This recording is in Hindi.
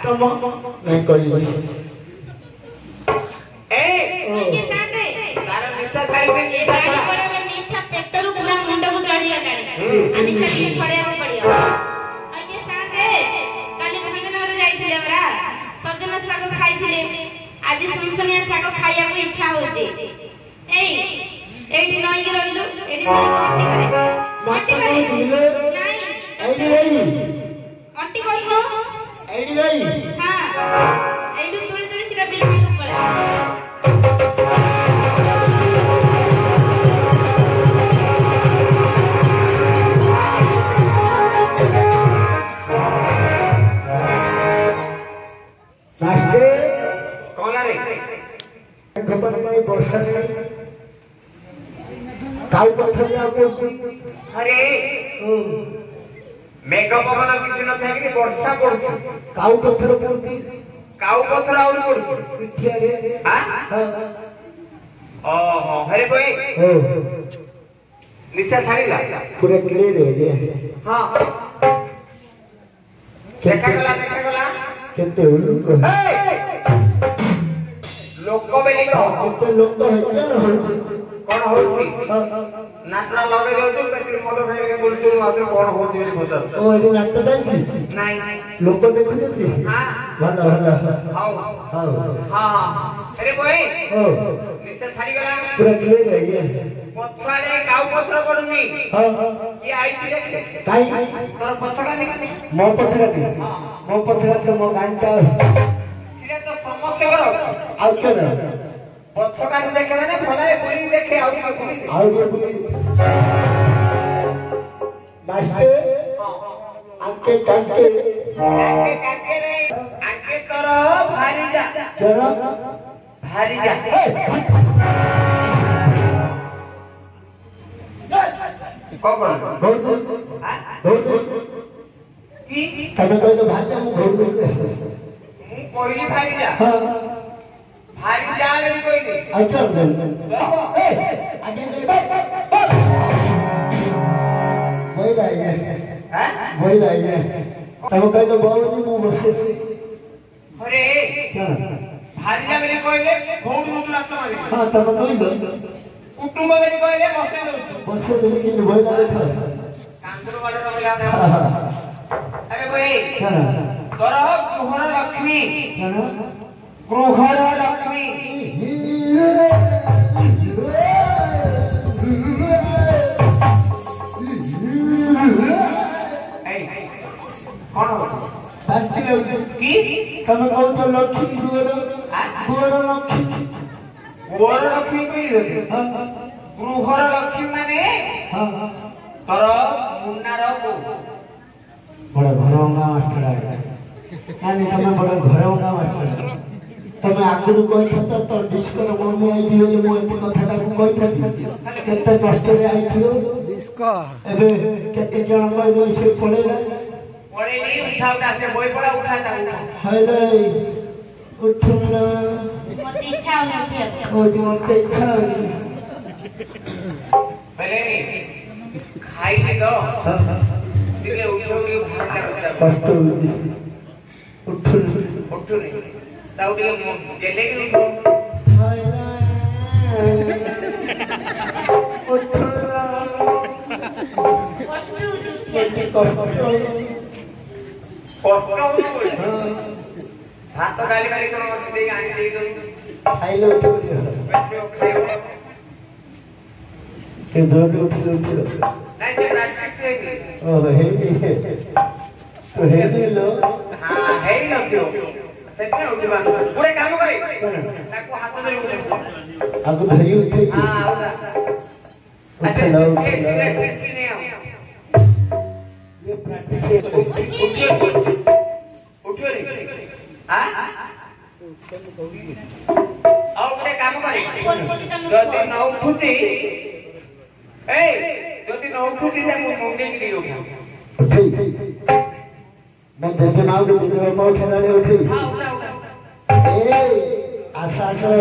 तुम मैं कोई के साथ तारा निशा खाइबे ये गाड़ी पड़े में निशा ट्रैक्टर पूरा मुंडा को चढ़ी जाने आनी से पड़े पड़ियो के साथ काली भंगनगर जाईथिले बरा सजना साग खाइथिले आज सुनसनिया साग खाइया को इच्छा होचे एठी नई के रहिलु एठी मट्टी करे नहीं एडी रही मट्टी करनो एडी रही हां एडू थोड़ी थोड़ी सिरा बिल पड़े काल पत्थर आपको अरे मेघ पवन किछ न थाके वर्षा पड़छ काउ पत्थर पड़ती काउ पत्थर और पड़छ पिठिया रे हां ओहो अरे कोई निशा छाड़ीला पूरा क्लियर है हां देखा गला केते उल्लू को लोक बेली को केते लोक है क्या कोन होछि नाटरा लगे देउ पेट्रोल मोटो खाइ बोलछु मात्र कोन होछि बोली पचार ओ ए नाटक डाली नहीं लोक देखु देती हां भला भला हां हां अरे कोई निशा छाड़ी गला पूरा क्लियर है ये पछाड़े काउ पत्र पड़ुनी हां की आइति देख काई तोर पछका निकली मो पथरा तो मो गांटा सिरे तो समस्त करो आउ के ना पछका देखे ना भलाए बोली देखे आउ के मास्टर आके काके रे आके तोर भारी जा केना भारी जा कौन की तमे तो भाषा मु घोड़ दे कोई भारी जा भारी जा रे कोई नहीं अच्छा आगे वही लाइए हैं वही लाइए तमे तो बहुत मु बसे अरे भारी जा मेरे कोई ले घोड़ मुझ रास्ता मारे हां तमे कोई लो कुटुंब मेरे कोई ले बसे दो बसे दे कि वही लाइए कांदर वाला बोला अरे भाई तोर गृहर लक्ष्मी गृहर लक्ष्मी कौन की तमे कहू तो लक्ष्मी गुवर लक्ष्मी गृहर लक्ष्मी कई गृहर लक्ष्मी माने तोर मुन्नार बड़ा घरौना मास्टर आए यानी तमे बड़ा घरौना मास्टर तमे आगुरु कोइ था तो डिस्को रो मम्मी आई दियो जे मो एते कथा को कोइ था केते कष्ट रे आई थियो डिस्को एबे केते जण कोइ दो से पड़ेला पड़े नहीं उठा से बोई पड़ा उठा जा हाय रे उठना मत इच्छा हो उठिया ओ जो मत इच्छा पहले खाई दो दिले उठो के भाग लगता कष्ट उठो नहीं ताऊ दिले गेले के उठो हाय रे उठना कष्ट उठिया कष्ट भात डाली वाली कोन अछि दे आनी दे दो खाइलो उठो से दौड़ उठो नहीं से प्रैक्टिस है ओ हे तो हे लो हां है न क्यों सेकने उठबा पूरे काम करे ताको हाथ धरि उठे आगु धरि उठे हां आउला अच्छा लो नहीं ये प्रैक्टिस उठो हां आओ पूरे काम करे जदी न उठुती ए जदी न उठुती ताको मुंडे की उठो मैं देखे नाउ के दिन में बहुत खेला ले उठी हां उठा ए आशा से